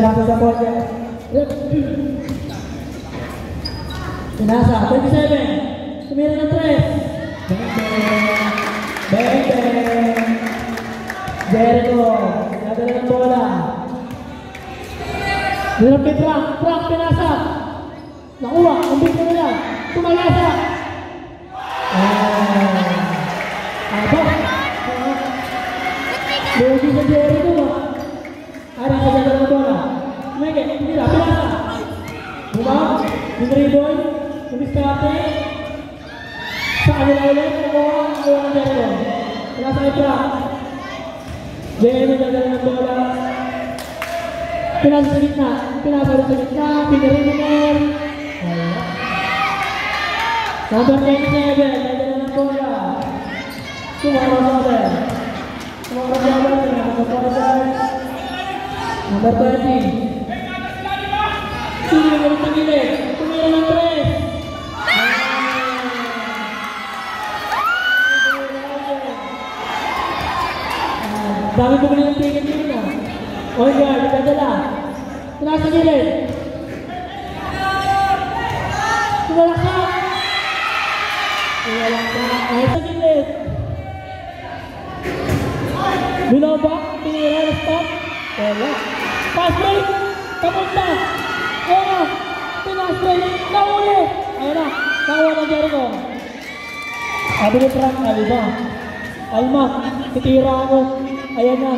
Pinasa sa bola. Pinasa, 27. Tumira ng 3. 20. Jericho. Nadala ng bola. Dinap kay Frank pinasa. Nakuha, kumbit na nila. Tumalasa. Aba. Lugi sa Jericho. Ari sa nadala ng bola. Mege, tira, pinasa. Bumang, yung rebound, yung diskarte. Sa kanila ulit, nakuha ng Jericho. Pinasa kay Frank. Jericho nadala ng bola. Pinasa sa gitna, pinarinig. Number 27, nadala ng bola. Sumara. Number 20. Sino yung tagilid? Tumira ng 3. Dami po ng ticket nyo na. On guard, nagdadala. Pinasa gilid. Tumalaksak. Ay sa gilid. Binobak, tinira, stop. Wala. Pass break. Kapunta. Ayan na. Pinas break. Nauli. Ayan na. Nakuha ng Jericho. Sabi ni Frank, ba? Alma, titira ako. Ayan na.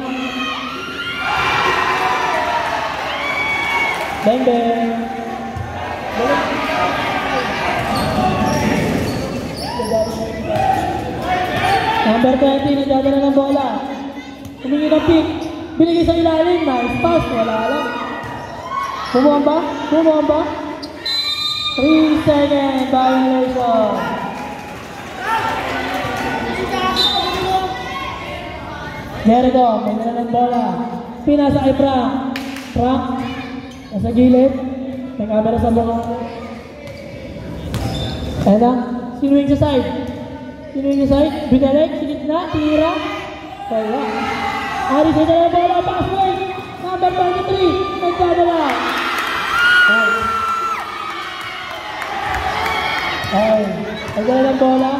Bang. Number 20, nagdadala ng bola. Humingi ng pick. Binigay sa ilalim. Nice pass. Wala lang. Bumuamba. 3 seconds. Violation. Jericho, may dala ng bola. Pinasa kay Frank. Nasa gilid. May camera sa buka. Ayan na. Sinuwing sa side. Binalik. Sigit na. Tira. Wala. Ari sa dala ng bola. Pass break. Number 23. Nagdadala. Nagdala ng bola.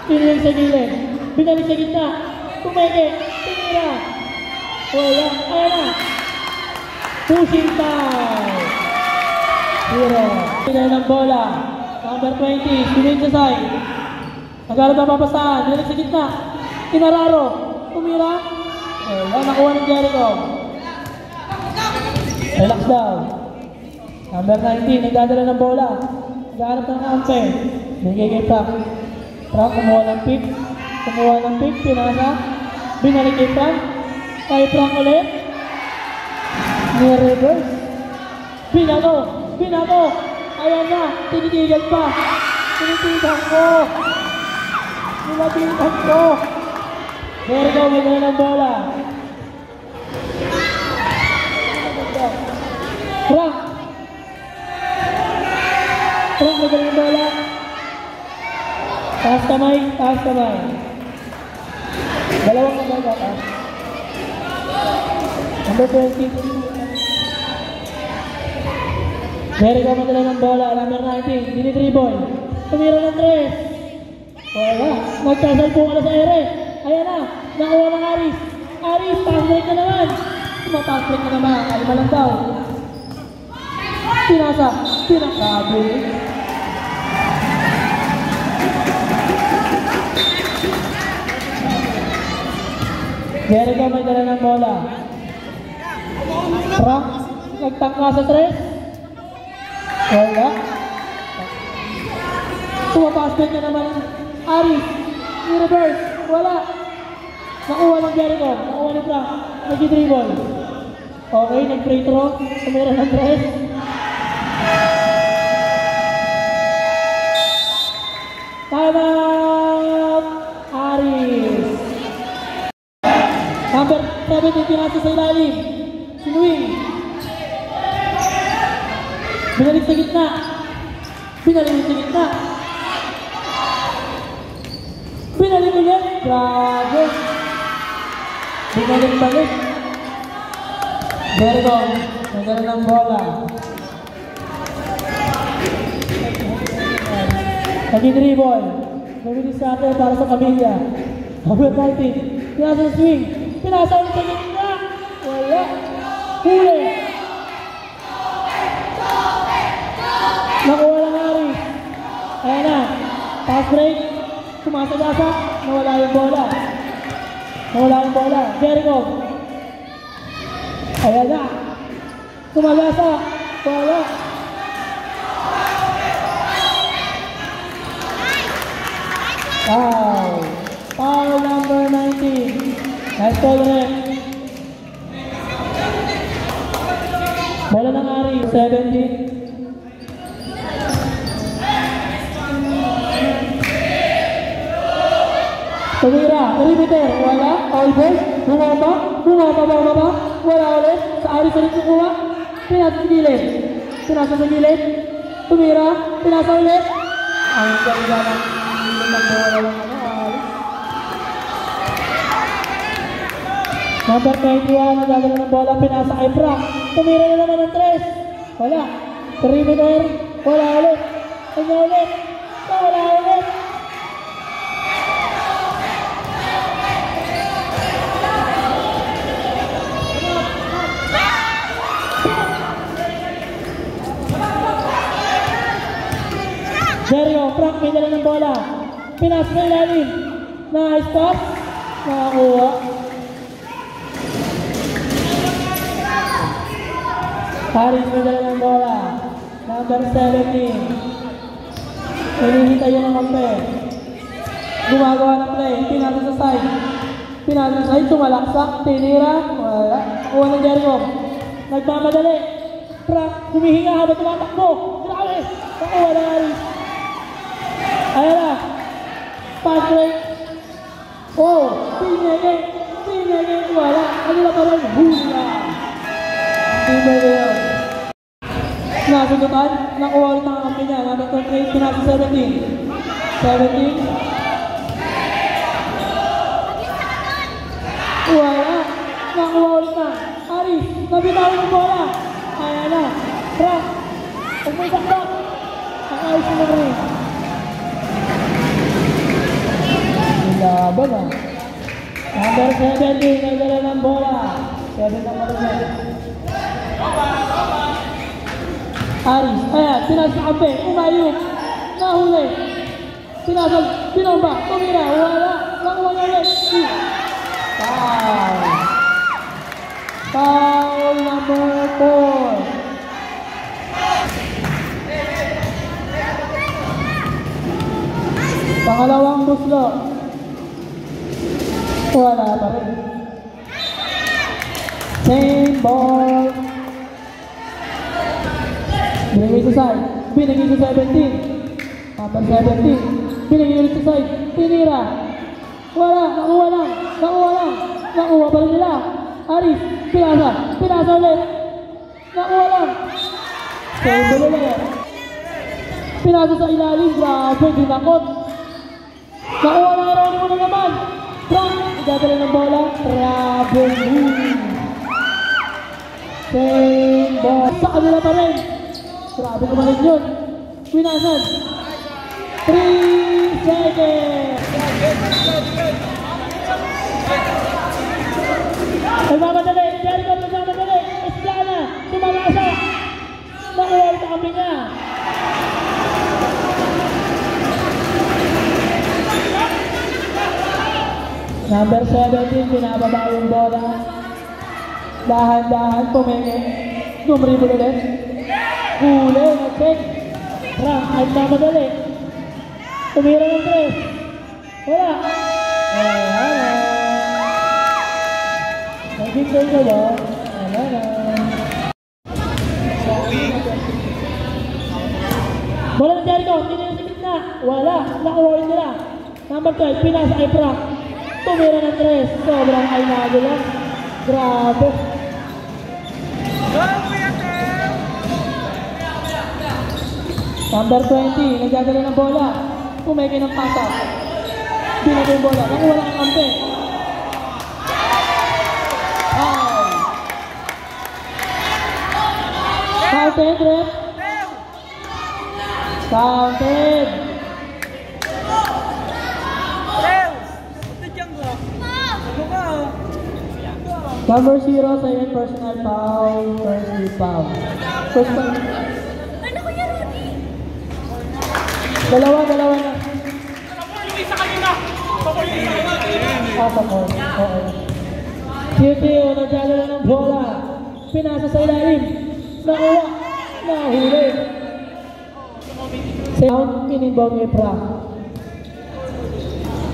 Sinuwing sa gilid. Binalik sa gitna. Tumeke. Tira. Wala. Ayan na. Pushing time. 0. Pinay ng bola. Number 20. Sinuwing sa side. Nagkaroon na papasahan. Binalik sa gitna. Kinararo. Tumira. Wala. Nakuha ng Jericho. Relax down. Number 19. Nagdadala ng bola. Nagkaroon ng ampe. Bigay kay Frank. Kumuha ng pick. Pinasa. Binalik kay Frank. Kay Frank ulit. Ni-reverse. Binato. Ayan na. Tinitigan pa. Tinitigan ko. Jericho, may dala ng bola. Frank, may dala ng bola. Taas kamay. Dalawang kamay ka. Number 20. Jericho, may dala ng bola. Number 19. Dini-dribble. Tumira ng 3. Wala. Nagkasal po ka na sa ere. Ayan na. Nakuha ng Aris. Pass break na naman. Pass break na naman. Kalima lang daw. Pinakabi. Jericho, may dala ng bola. Frank, nagtangka sa 3. Wala. Pass break na naman. Aris, ni-reverse, wala. Nakuha ng Jericho, nakuha ni Frank, nag-dribble. Okay, nag-free throw, tumira ng 3. Time out, Aris. Number 17, pinasa sa ilalim. Sinuwing. Binalik sa gitna. Binalik ulit. Grabe. Binalik-balik. Jericho, nagdala ng bola. Nag-dribble. Nabilis sa atin para sa pamilya. Number 19. Pinasa swing. Pinasa ulit sa gitna. Wala. Huli. Nakuha lang Aris. Ayan na. Pass break. Sumasagasa. Nawala yung bola. Nawala yung bola. Jericho. Ayan na. Sumasagasa. Wala. Foul. Foul number 19. Nice call rin. Bola ng Ari. 17. Tumira. Perimeter. Wala. All ball. Bumaba. Bumaba. Wala ulit. Sa Ari sa rin kukuha. Pinasa sa gilid. Pinasa sa gilid. Tumira. Pinasa ulit. Ang ganda ng number 21, nagdadala ng bola, pinasa kay Frank. Tumira na naman ng 3. Wala. Perimeter. Wala ulit. Kanya ulit. Wala ulit. Jericho, Frank may dala ng bola. Pinas na ilalim. Nice pass. Nakakuha. Haris may dala ng bola. Number 17. Hinihintay yung kampe. Gumagawa ng play. Pinasa sa side. Pinasa sa side. Tumalaksak. Tinira. Wala. Nakuha ng Jericho. Nagmamadali. Frank humihinga habang tumatakbo. Grabe. Nakuha ng Haris. Ayan na. Pass break. Oh, pinagay. Wala. Kanila pa rin. Hula. Pinagay. Nasundutan. Nakuha ulit ang kampi niya. Number 28. Pinasa 17. 17. Wala. Nakuha ulit na. Aris. Nabitawan ng bola. Ayan na. Frank. Huwag may sakdak. Ang Aris na rin. Laban ah. Number 17, nagdala ng bola. 7 ang marunod. Aris, ayan, pinasa kampe, umayok. Nahuli. Pinasag, pinomba, tumira, wala. Nakuha niya ulit. Foul. Foul number 4. Pangalawang buslo. Wala pa rin. Same ball. Binigay sa side. Binigay sa 17. Number 17. Binigay ulit sa side. Pinira. Wala. Nakuha lang. Nakuha pa rin nila. Aris. Pinasa ulit. Nakuha lang. Same ball ulit. Pinasa sa ilalim. Grabe. Dinakot. Nakuha lang. Ironin mo na naman. Frank, idadala ng bola, travel move. Same ball. Sa kanila pa rin. Grabe kumalit yun. Winasan. 3 seconds. Nagmamadali. Jericho nagmamadali. Estrada. Tumalasa. Nakuha sa kami niya. Number 17, pinababa yung bola. Dahan-dahan, pumenge. Numribol ulit. Huli, nag-check. Frank, ay namadali. Tumira ng 3. Wala. Wala. Nag-hintay ka ba? Wala na. Bola ng Jericho, tinira sa gitna. Wala. Nakuha rin nila. Number 12, pinasa kay Frank. Tumira ng 3. Sobrang ay nagulat. Grabe. Number 20, nagdadala ng bola. Pumeke ng pasa. Binagay yung bola. Nakuha lang ang kampe. Counted, ref. Counted. Number 0, second personal foul, first foul. First foul. Ano ko yan, Rudy? Dalawa na. Isa kanina. Papapon. Oo. Tio, nagdadala ng bola. Pinasa sa ilalim. Nakuha. Nahuli. Sound, inibang Efra.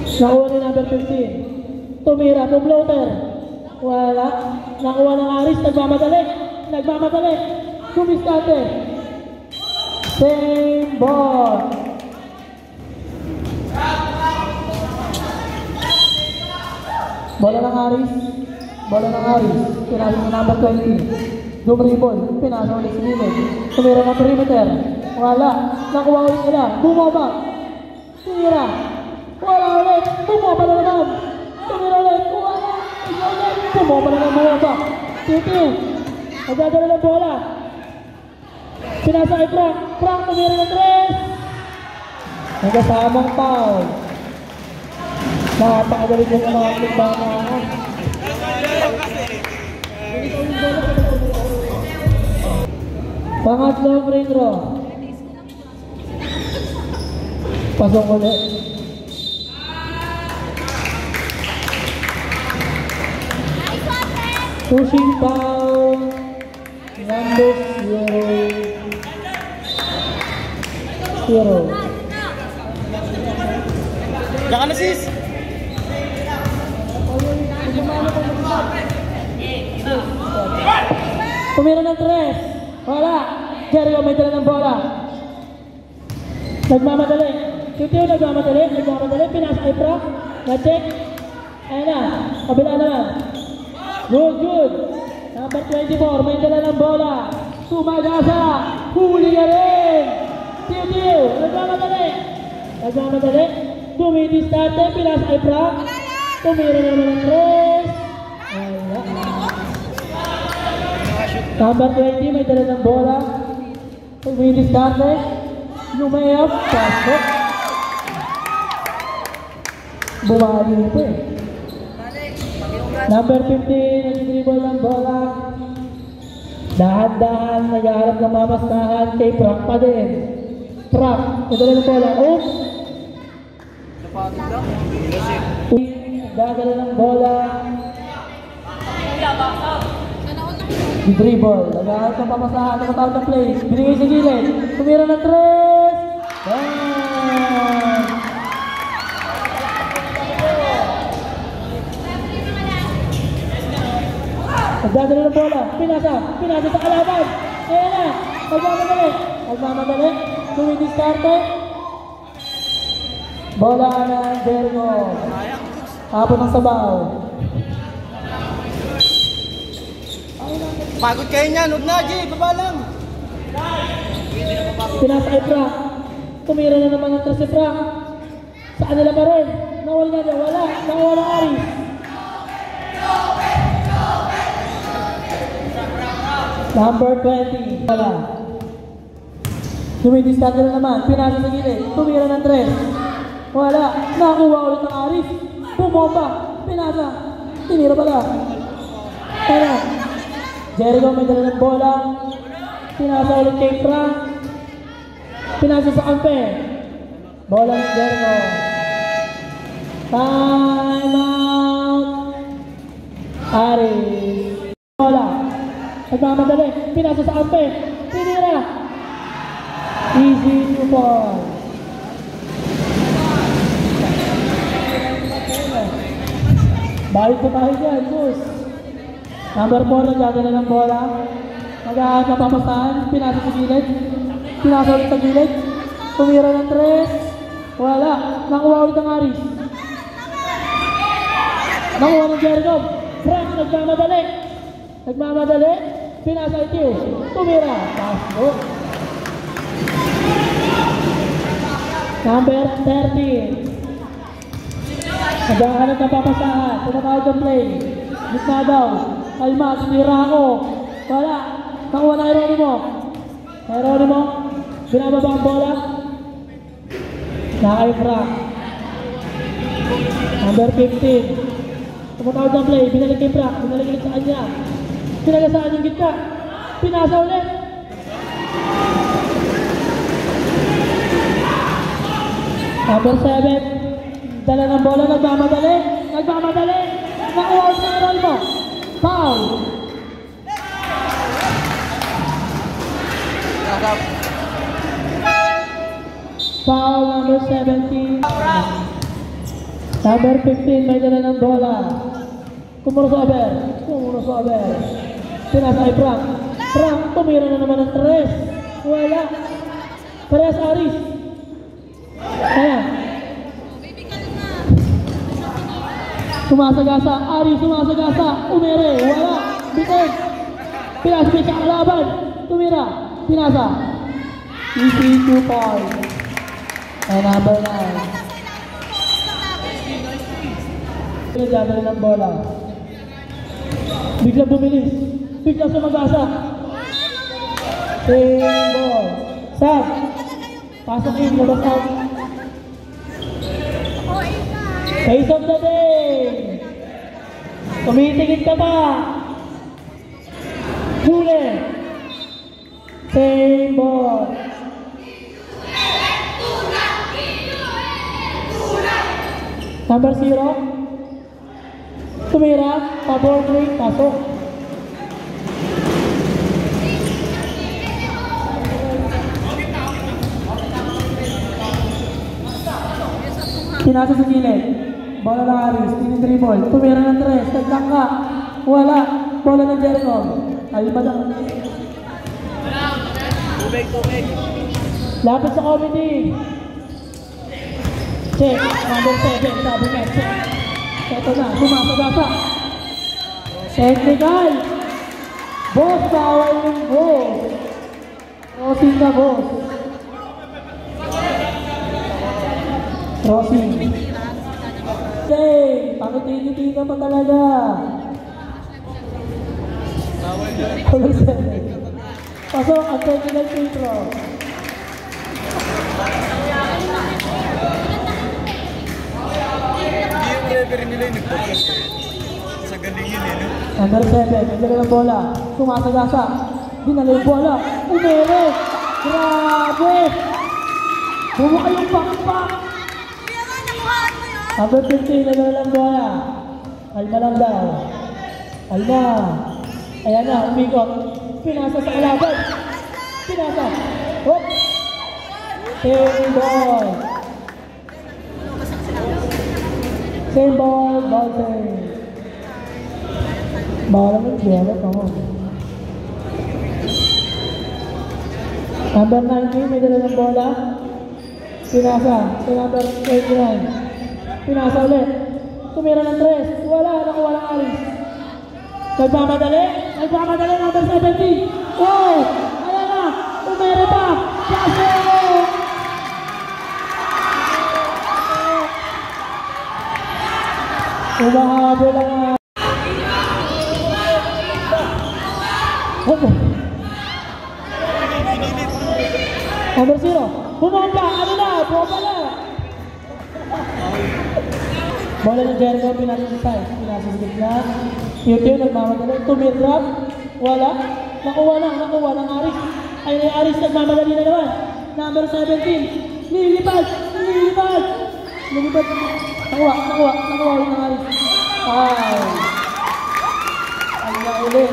Nakuha ni number 15. Tumira po floater. Wala. Nakuha ng Aris. Nagmamadali. Kumistante. Same ball. Bola ng Aris. Pinasa ng number 20. Dumribol. Pinasa ulit sa gilid. Tumira ng perimeter. Wala. Nakuha ulit nila. Bumaba. Tumira. Wala ulit. Bumaba na naman. Tumira ulit. Wala. Bumaba na naman. Bumaba. Titi. Nagdadala ng bola. Pinasa kay Frank. Frank tumira ng 3. Nagkasamang foul. Napakagaling yung mga limbangan. Pangatlong free throw. Pasok ulit. Pushing foul. Number 0. Diyan ka na, sis. Tumira ng 3. Wala. Jericho may dala ng bola. Nagmamadali. Titiyo nagmamadali. Pinasa kay Frank. Na-check. Ayan na. Kabila naman. Good. Number 24. May dala ng bola. Sumagasa. Huli ka rin. Titiyo. Nagmamadali. Dumidistante. Pinasa kay Frank. Tumira naman ng 3. Wala. Number 20, may dala ng bola. Dumidistante. Lumayap. Pasok. Bumali ito eh. Number 15, nag-dribble ng bola. Dahan-dahan, nag-aarap ng mamastahan kay Frank pa din. Frank, nagdala ng bola. Oh! Nagdadala ng bola. Dribble, nag-aarap ng mamastahan, nakatawag ng play. Binigay sa gilid. Tumira ng 3. Bang! Nagdadala ng bola, pinasa sa kalaban. Ayan na, nagmamadali. Dumidiskarte. Bola ng Jericho. Hapon ng sabaw. Pagod kayo niyan, huwag na, Jay, baba lang. Pinasa kay Frank. Tumira na naman ng 3 si Frank. Sa kanila pa rin. Nawala niya, wala. Nakuha ng Aris. Number 20. Wala. Dumidistante na naman. Pinasa sa gilid. Tumira ng 3. Wala. Nakuha ulit ng Aris. Bumomba. Pinasa. Tinira pala. Tara. Jericho may dala ng bola. Pinasa ulit kay Frank. Pinasa sa kampe. Bola ng Jericho. Time out. Aris. Bola. Nagmamadali. Pinasa sa kampe. Tinira. Easy to ball. Balik pa tayo dyan, boss. Number 4, nagdadala ng bola. Nag-aahal na papasahan. Pinasa sa gilid. Pinasa ulit sa gilid. Tumira ng 3. Wala. Nakuha ulit ang Aris. Nakuha ng Jericho. Frank, nagmamadali. Pinasa ito. Tumira. Pasok. Number 13. Nag-ahanap ng papasahan. Tumatawag ng play. Gitna daw. Alma, sinira ako. Wala. Nakuha na Ironimo. Geronimo, binababa ang bola. Nakay Frank. Number 15. Tumatawag ng play, binalik kay Frank, binalik ulit sa kanya. Pinagasaan yung gitna. Pinasa ulit. Number 7. Dala ng bola, nagmamadali. Nakuha sa Geronimo. Foul. Foul number 17. Number 15, may dala ng bola. Kumurosober. Pinasa kay Frank. Frank, tumira na naman ng 3. Wala. Parehas Aris. Ayan. Sumasagasa. Aris sumasagasa. Umere. Wala. Bitin. Pinasa may kakalaban. Tumira. Pinasa. Easy 2 points. And number 9. Pinagdadali ng bola. Biglang bumilis. Biglang sumagasa. Same ball. Sam. Pasok in. Labas out. Face of the day. Tumitingin ka ba? Huli. Same ball. Number 0. Tumira. Pabor break. Pasok. Pinasa sa gilid. Bola ng Aris. Tini-dribble. Tumira ng 3. Nagtangka. Wala. Bola ng Jericho. Alibad ang... Tubig. Lapit sa committee. Check. Number 7. Sabi nga. Check. Ito na. Sumasagasa. Technical. Boss. Bawal yung boss. Crossing na boss. Crossing. Okay. Pakititi pa talaga. Color 7. Pasok ang technical free throw. Sa galing yun eh, no? Number 7, nagdala ng bola. Sumasagasa. Dinala yung bola. Umere. Grabe. Bumuka yung pakpak. Number 15, nagdala ng bola. Alma lang daw. Alma. Ayan na, umikot. Pinasa sa kalaban. Pinasa. Hop. Same ball. Same ball, ball same. Ball naman, biyagat ako. Number 19, may dala ng bola. Pinasa. Sa number 29. Pinasa ulit. Tumira ng 3. Wala, nakuha ng Aris. Nagmamadali, number 17. Wow! Ayan na! Umere pa! Kaso! Umahabol lang nga. Number 0. Bumomba! Ano na? Bomba na! Bola ng Jericho, pinasa sa side. Pinasa sa gitna. Yuti, nagmamadali. Tumitrap. Wala. Nakuha ng Aris. Ay, Aris, nagmamadali na naman. Number 17. Nilipad. Nakuha ng Aris. Ay. Ay, ulit.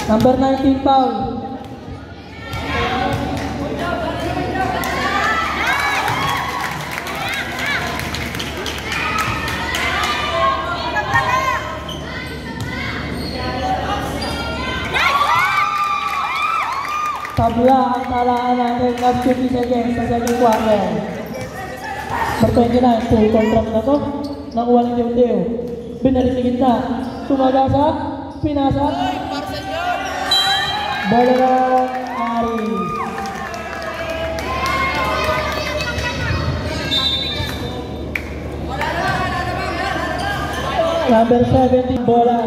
Number 19, foul. Tabla ang talaan natin ng 50 seconds sa second quarter. Number 29, full contract na to. Nakuha ng Dew. Binalik sa gitna. Sumagasa. Pinasa. Bola ng Aris. Number 17, bola.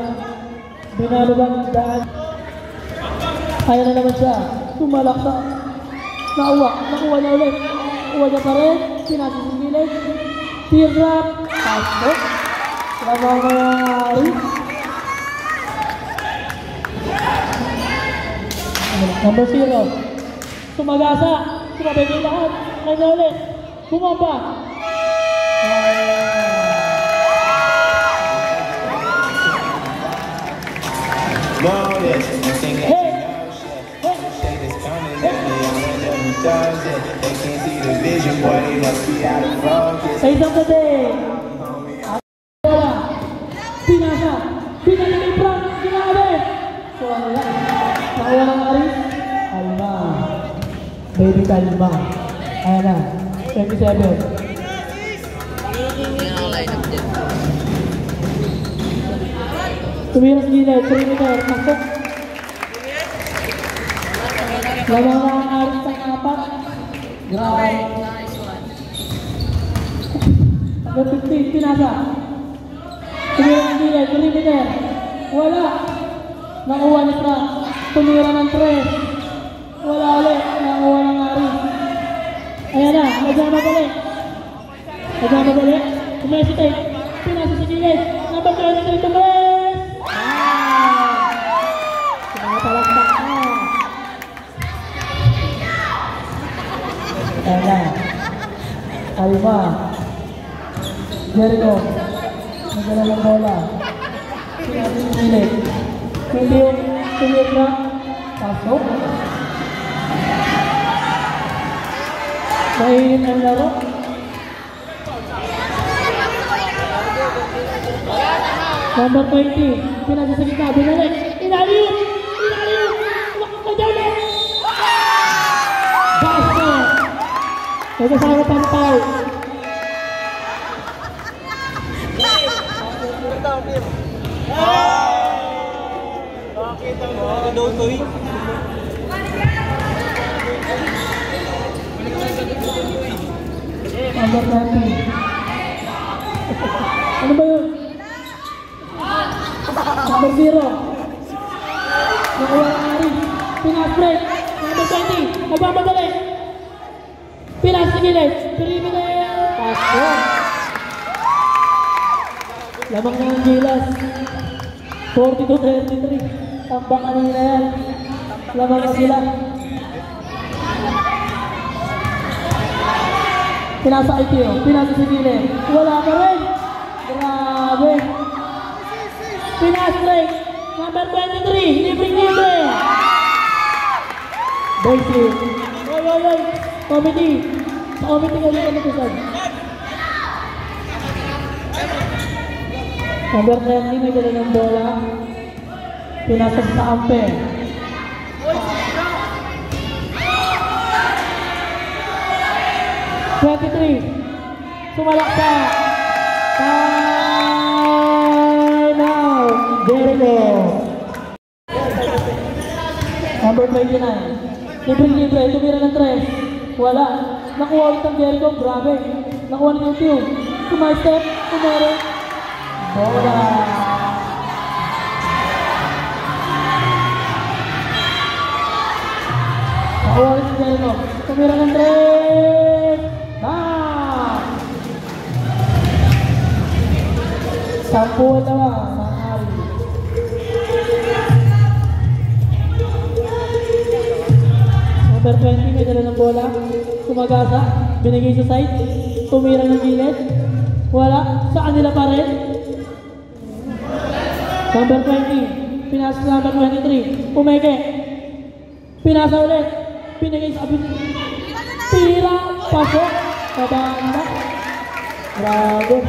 Binababang daan. Kaya na naman siya. Tumalaksa. Nakuha niya ulit. Nakuha niya pa rin. Pinasa sa gilid. Teardrop. Pasok. Lamang nangyari. Number 0. Sumagasa. Sumabay lahat. Kanya ulit. Bumaba. Sa isang gabi. Bola. Pinasa. Pinagiging Frank. Ginabi. So ano yan? Nakuha ng Aris. Kalma. Baby kalma. Ayan na. 27. Tumiras gilid. Perimeter. Masok. Lamang na ang Aris sa apat. Grabe. Number 15, pinasa. Tumira ng gilid, perimeter. Wala. Nakuha ni Frank. Tumira ng 3. Wala ulit. Nakuha ng Aris. Ayan na, nagyama balik. Nagyama balik. Tumesitate. Pinasa sa gilid. Number 23, tumis. Pinapalakpak na. Ayan na. Kalma. Jericho. Nagdala ng bola. Pinasa sa gilid. Hindi yung tumira. Pasok. Mahihin ang laro. Number 20. Pinasa sa gitna. Binalik. Inaliw! Inaliw! Madali! Basket! Nagkasama pampaw. Nakakita mo. Dotoy. Number 20. Ano ba yun? Number 0. Nakuha ng Aris. Pinas-break. Number 20. Nagmamadali. Pinas sa gilid. Perimeter. Pasok. Lamang na ang Gilas. 42-33. Tambak kanina yan. Lamang na sila. Pinasa IQ. Pinasa sa gilid. Wala pa rin. Grabe. Pinas-break. Number 23. Libre-libre. Basic. Oy. Committee. Sa committee nga dito natusad. Number 30. May dala ng bola. Pinasag sa ampe. Sumalak pa. Time out. Jericho. Number 29. Libre-libre. Tumira ng 3. Wala. Nakuha ulit ang Jericho. Grabe. Nakuha ng YouTube. Tumastep. Tumere. Bola. Nakuha ulit ang Jericho. Tumira ng 3. Sampu naman ng Ari. Number 20 may dala ng bola. Sumagasa. Binigay sa side. Tumira ng gilid. Wala. Sa kanila pa rin. Number 20. Pinasa sa number 23. Umeke. Pinasa ulit. Binigay sa abit. Tira. Pasok. Kabanda. Grabe.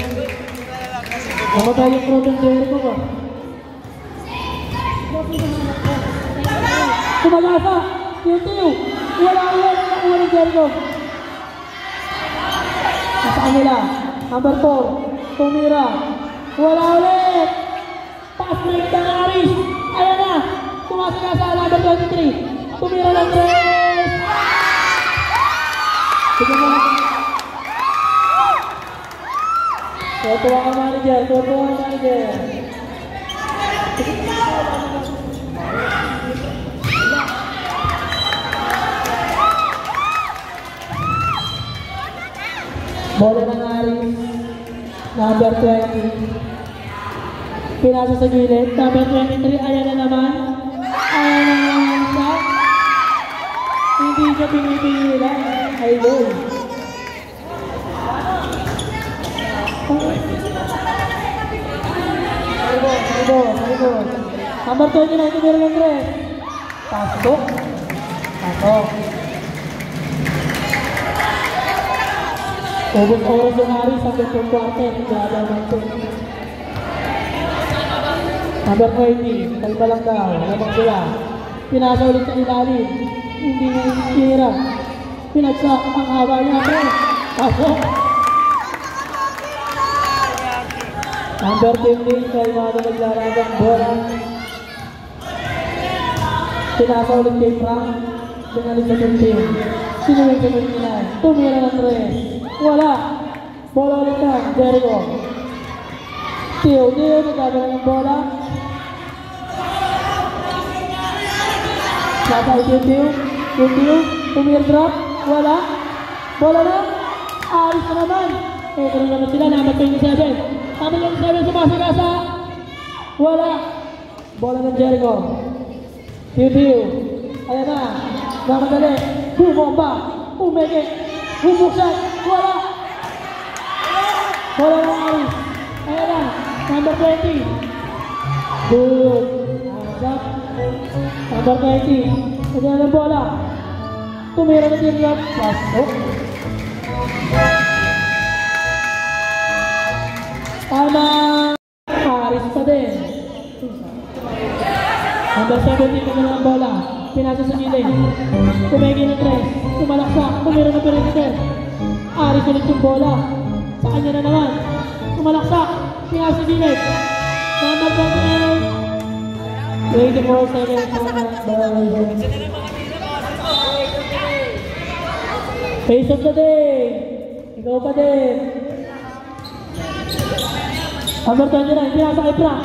Namatay yung Proton Jericho ba? Kumagasa! Tiyo-tiyo! Wala nakuha ng Jericho! Nasa kanila. Number 4. Tumira. Wala ulit! Pass break ng Aris! Ayan na! Kumasagasa number 23. Tumira ng 3! Sige mo. Tuwa ka manager, tuwa ka manager. Bola ng Aris. Number 20. Pinasa sa gilid. Number 23. Ayan na naman. Ayan na naman siya. Hindi siya pinipigilan. Ay, goal. Ay, number 29. Tumira ng 3. Pasok. Pasok. Ubus oras yung Aris hanggang yung quarter. Grabe naman ito. Number 20. Kalma lang daw. Lamang sila. Pinasa ulit sa ilalim. Hindi na tira. Pinagsak ang haba niya. Pasok. Number 15. Kalma na naglaragang bola. Pinasa ulit kay Frank. Binalik sa 15. Sinuwin sa 29. Tumira ng 3. Wala. Bola ulit na. Jericho. Tio. Nagkagala ng bola. Nasa Tio. Tumir drop. Wala. Bola na. Aris na naman. Ito na naman sila. Number 27. Number 27 sumasagasa. Wala. Bola ng Jericho. Tio. Ayan na. Namadali. Bumomba. Umeke. Bubuksan. Wala. Bola ng Aris. Ayan na. Number 20. Good. Hands up. Number 20. Ayan na bola. Tumira na din lang. Pasok. Tama. Aris pa din. Number 17 na ng bola. Pinasa sa gilid. Tumegi ng 3. Tumalaksak. Tumira ng perimeter. Aris ulit yung bola. Sa kanya na naman. Tumalaksak. Pinasa sa gilid. Number 28. 24 seconds na face of the day. Ikaw pa din. Number 29. Pinasa kay Frank.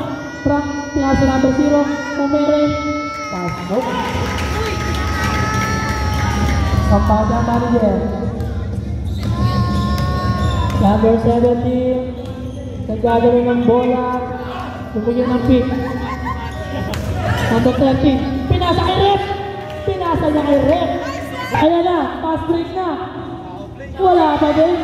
Frank. Pinasa number 0. Umere. Pasok. Kapada manager. Number 17. Nagagawin ng bola. Bumigyan ng pick. Number 13. Pinasa kay Rep. Pinasa niya kay Rep. Ayan na. Pass break na. Wala pa din.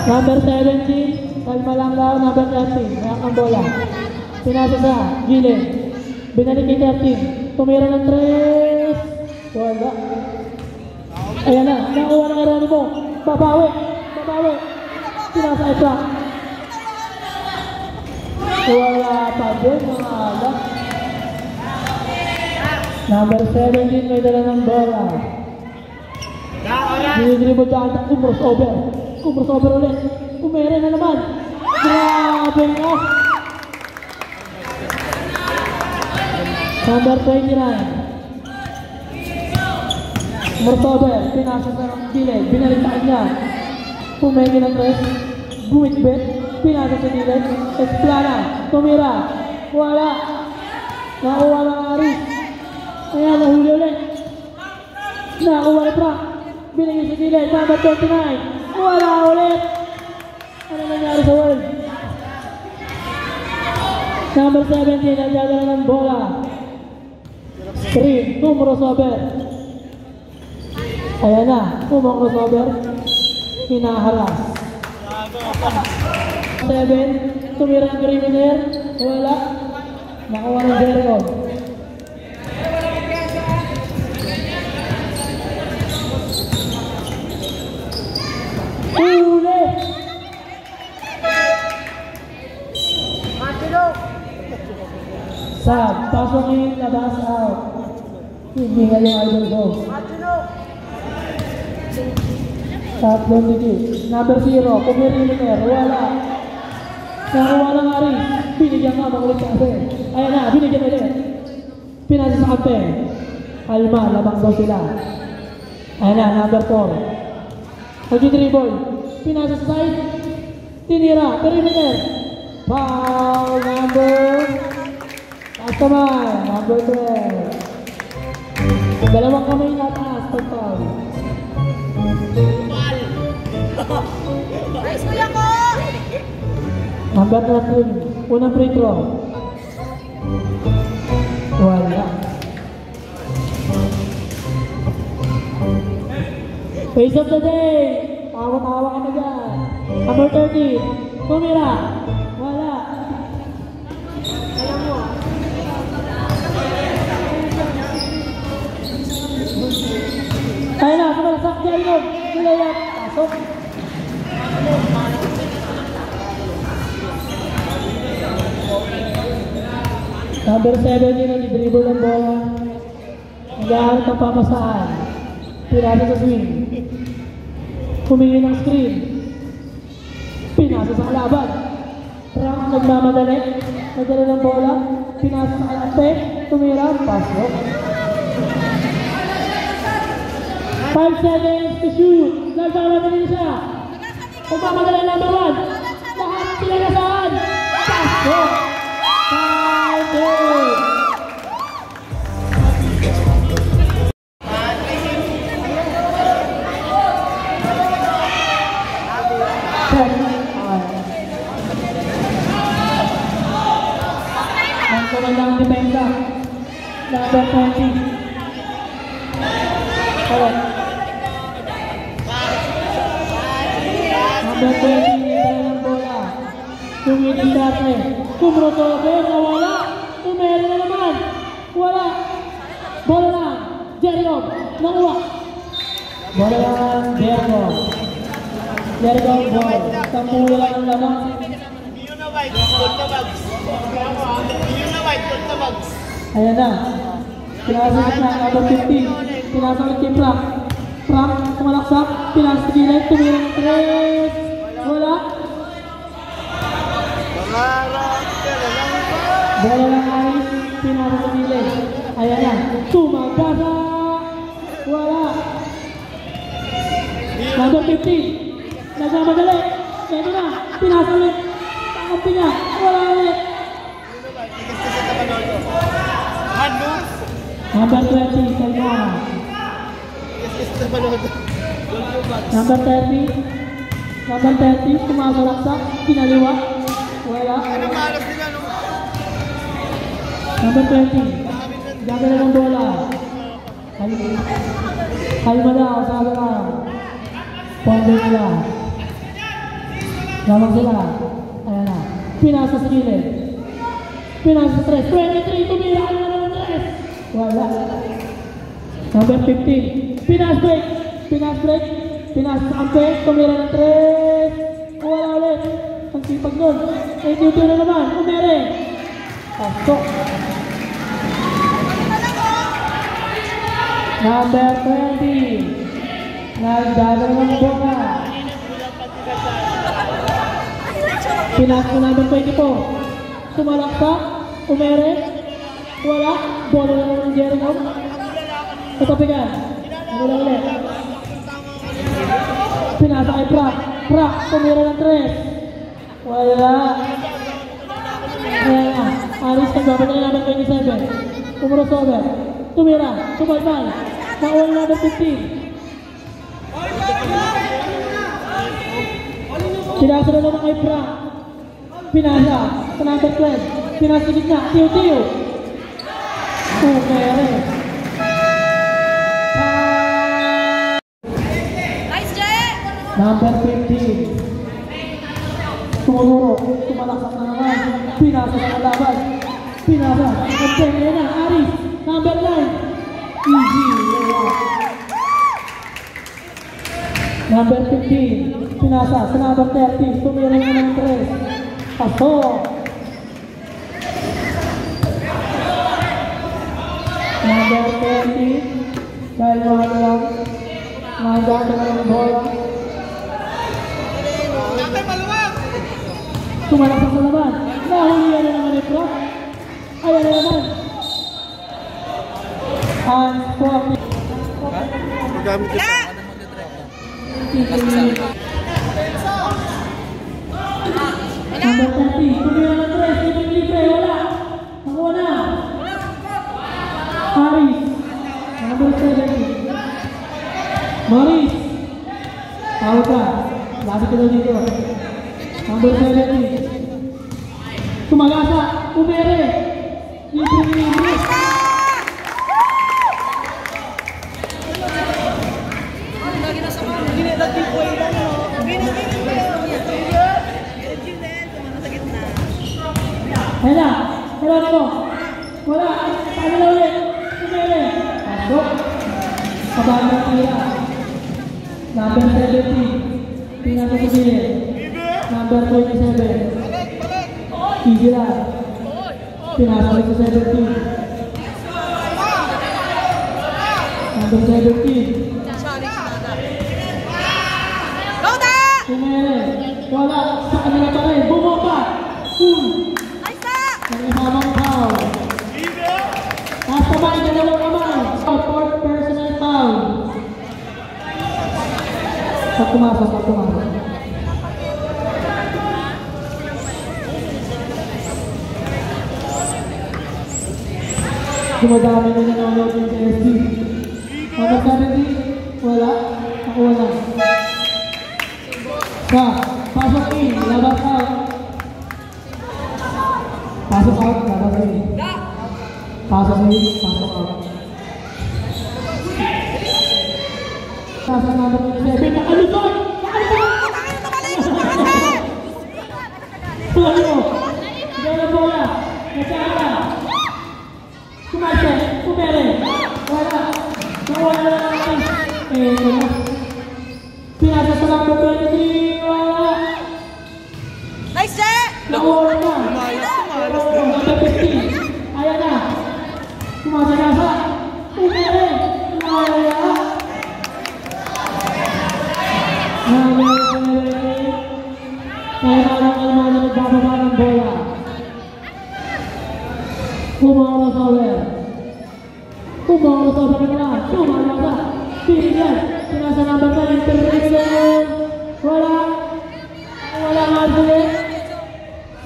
Number 17. Kalma lang daw. Number 13. Mayak ng bola. Pinasa sa gilid. Binalik kay 13. Tumira ng 3. Wala. Ayan na. Nakuha ng karani mo. Babawi. Babawi. Pinasa kay Frank. Wala pa din mga alak. Number 17 may dala ng bola. Dinidribble dyan. Crossover. Crossover ulit. Umere na naman. Grabe na. Number 29. Crossover. Pinasa sa gilid. Binalik sa kanya. Umere ng 3. Buwit-bit. Pinasa sa gilid. Esplana. Tumira. Wala. Nakuha ng Aris. Ayan, nahuli ulit. Nakuha ng Frank. Binigay sa gilid. Number 29. Wala ulit. Ano nangyari sa world? Number 17. Nagdadala ng bola. 3. Crossover. Ayan na. Crossover. Hinaharas. 7. Tumira ng perimeter. Wala. Nakuha ng Jericho. Uli! Sab, pasokin, labas, out. Hindi nga yung idol ko. Tatlong digit. Number 0, perimeter. Wala. Nakuha ng Aris. Binigyan nga makulit sa kape. Ayan na, binigyan ulit. Pinasa sa kape. Kalma, labang daw sila. Ayan na, number 4. Pag-dribble. Pinasa sa side. Tinira, perimeter. Foul number. Taas kamay, number 12. Dalawang kamay na taas. pag-foul. Nice, kuya ko! Number 13, unang free throw. Wala. Face of the day. Tawa-tawa ka na dyan. Number 30, tumira. Wala. Alam mo. Kaya na, sumalasakit yan yun. Nilayap. Pasok. Number 7 yun, i-dribble ng bola. Nag-aaral ng papasaan. Pinasa sa swing. Humingi ng screen. Pinasa sa kalaban. Frank nagmamadali. Nagdala ng bola. Pinasa sa kalante. Tumira. Pasok. 5 seconds to shoot. Nagmamadali siya. Nagmamadali number 1. Lahat sila nasaan. Pasok. 5 days. Ang kumandang depensa. Number 20. Correct. Number 20, nila ng bola. Tumiti dati. Kumrotobe, nawala. Tumeri na naman. Wala. Bola lang. Jericho. Nakuha. Bola lang. Jericho. Jericho ball. Tampula lang ang laman. Ayan na. Pinasok na. Number 15. Pinasok na kay Frank. Frank, kumalaksak. Pinasok na gilid. Tumira ng 3. Wala. Bola lang Aris. Pinasok na gilid. Ayan na. Tumagasa. Wala. Number 15. Nagmamadali. Ito na. Pinasok ulit. Tangampi niya. Wala ulit. Number 20, Salmona. Number 30. Number 30, kumasalaksak. Pinaliwa. Wala. Number 20. Gagala ng bola. Kalma daw, sabi ka. Pondo nila. Lamang sila. Ayan na. Pinasa sa gilid. Pinasa sa 3. 23, tumira ka na naman 3. Wala. Number 15. Pinas break. Pinas break. Pinas sa kampe. Tumira ng 3. Wala ulit. Ang sipag nun. 82 na naman. Umere. Pasok. Number 20. Nagdadala ng bola. Pinas ko number 24. Sumalaksa. Umere. Wala. Bola na naman ng Jericho. Katapigan. Wala ulit. Pinasa kay Prak. Prak. Tumira ng 3. Wala. Ayan na. Aris nagbabalik na number 27. Kumrosover. Tumira. Tumalmal. Nakuha na number 15. Pinasa na naman kay Prak. Pinasa. Sa number 12. Pinasa gitna. Tiyo-tiyo. Umere. Nice, Jay! Number 15. Tumuluro. Tumalaksak na naman. Pinasa sa kalaban. Pinasa. Nagpenge na. Aris. Number 9. Easy. Number 15. Pinasa sa number 30. Tumira na ng 3. Pasok. Number 20. Dahil mga lang. Nagdaan na ng bola. Tumalaksak sa laban. Nahulihan na naman ito. Ayan na naman. And 40. Magamit ito. Number 30. Tumira ng 3. Stephen Libre. Wala. Nakuha na. Aris. Number 70. Morris. Tawag ka. Lapit ka daw dito. Number 70. Tumagasa. Umere. Libre. Ayan na. Kailangan mo. Wala. Saan na ulit. Umere. Pasok. Kabang ng tira. Number 70. Pinagkakasili. Number 27. Easy lang. Pinasalik sa 17. Number 17. Kumere. Wala. Sa kanila pa rin. Bumaba. Nagkasamang foul. Taas kamay. Dalawang kamay. Fourth personal foul. Pag pumasok. Dumadami na nanonood yung KSD. Number 70. Wala. Ako wala. Pasok in. Labas out. Pasok out. Labas in. Pasok in. Pasok out. Pasok number 27. Nakalusot! Tuloy mo. Hindi na bola. Nagsaka. Kumase. Kumere. Wala. Nawala na natin. Wala. Pinasa sa number 23. Wala. Nice, Jack! Nawala na. Number 15. Ayan na. Kumasa-kasa. Kumere. Nawala. Kailangan nagbababa ng bola. Kumara sa ulit. Kumara sa kanila. Kumara sa Pinigyan. Pinasa number 9. Interpretation. Wala. Wala nga ulit.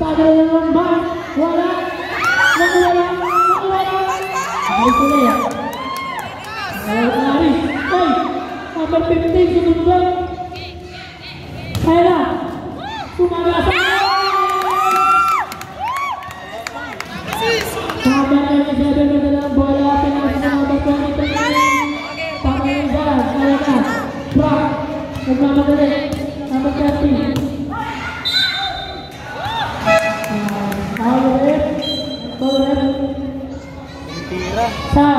Sada na ng bar. Wala. Nakuwala. Ay sila. Wala na rin. Ay. Number 15. Sunod lang. Kaya na. Kumagasa! Number 97 na dalang bola. Pinasa sa number 23. Pakain dyan. Kaya na. Brock. Nagmamadali. Number 30. Paulit. Tira. Sa.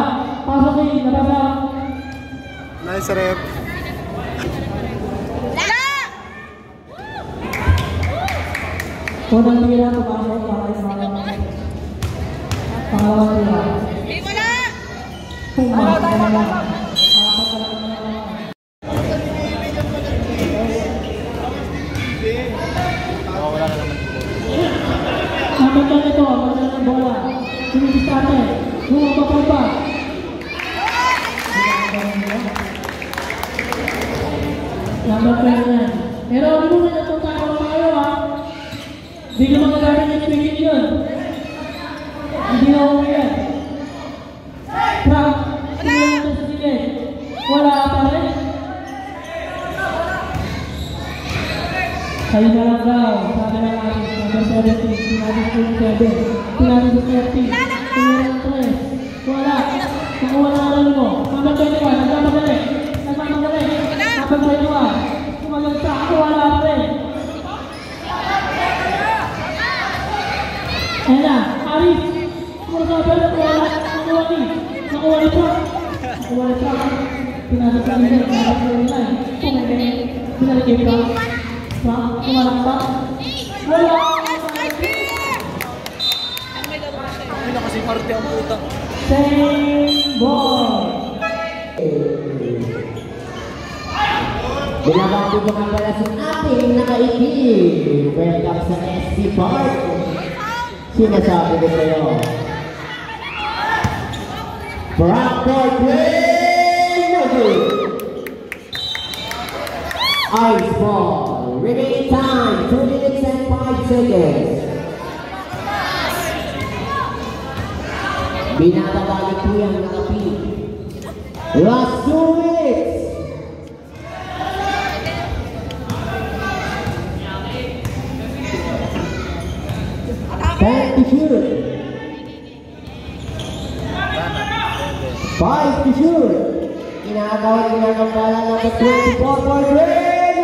Pasokin. Nabasa. Nice rep. Unang tira, pumasok, pangalawang tira. Pumasok na lang. Napunta nito, magdala ng bola. Sinisisate, bumabakal pa. Number 10 yan. Pero hindi mo na natutakaw na kayo ha. Hindi na magagamit yung tweaking yun. Hindi na ako yan. Frank, tingnan mo sa sige. Wala pa rin. Kayo na lang daw. Sabi lang natin. Number 17. Pinagin 27. Pinagin 30. Pinagin 3. Wala. Nakuha na lang mo. Number 21. Nagmamadali. Nagmamadali. Number 21. Kumagagsa. Wala pa rin. Ayan na, Aris. Kumagabal na wala. Nakuha ni. Nakuha ni Frank. Nakuha ni Frank. Pinagin sa nila. Pinagin sa nila. Pinagin kay Frank. Frank, kumalang pa. Wala. Hindi na kasi parte ang puta. Same ball. Binabati ko nga pala sa ating nakaibig. Welcome sa SC Park. Sinasabi ko sa'yo. Brockport play! No good! Ice ball. Remaining time, 2 minutes and 5 seconds. Binababalik po yung nakapig. Last 2 minutes. shoot. Ginagampalan number 24 for Greg.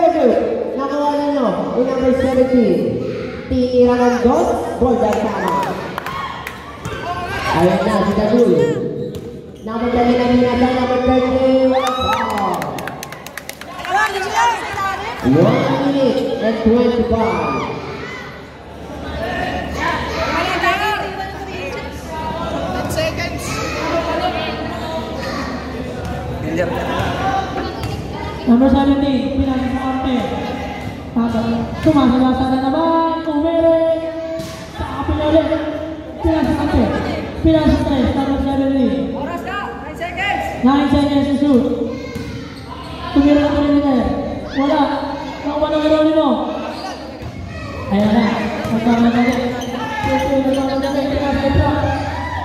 Nakawa ninyo yung number 17. Tinira ng dos, ball dahil sama. Ayan na, si Dadul. Number 10 na minasa, number 30, wala pa. 1 minute and 25. Number 17, pinasa sa arte. Sumasagasa na naman, umere. Sa kapil ulit. Pinasa sa arte. Pinasa sa 3, number 17. Oras ka! 9 seconds! 9 seconds to shoot. Tumira na rin nila. Wala. Nakuha ng gano'n mo. Ayan na. Magkama na rin.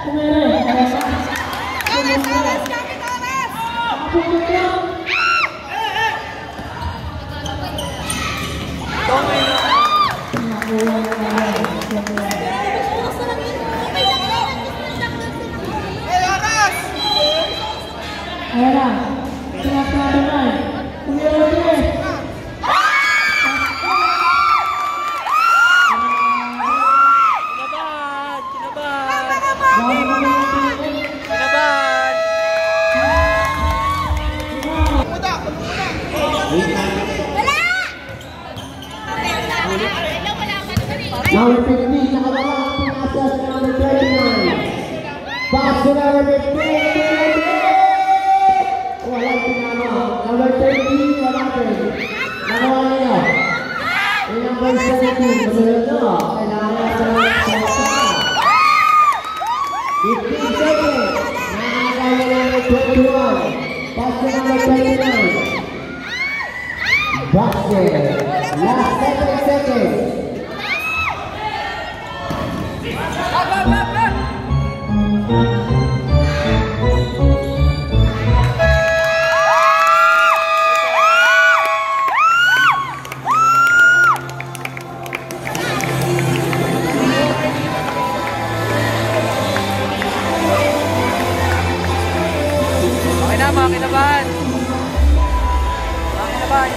Umere. Ayan na. Oras! Kapit oras! Kapit lang. Ayan na. Sinasado na eh. Tumira na rin. Number 15, nakawala ang pinasa sa number 39. Pass to number 15. Walang pinama. Number 30, wala pa. Nakawa nila. Yung number 17, masunod na. Kailangan sa sa 15 seconds. Nakakala number 21. Pass to number 29. Basket. Last 7 seconds. Okay na, mga kinabahan. Mga kinabahan,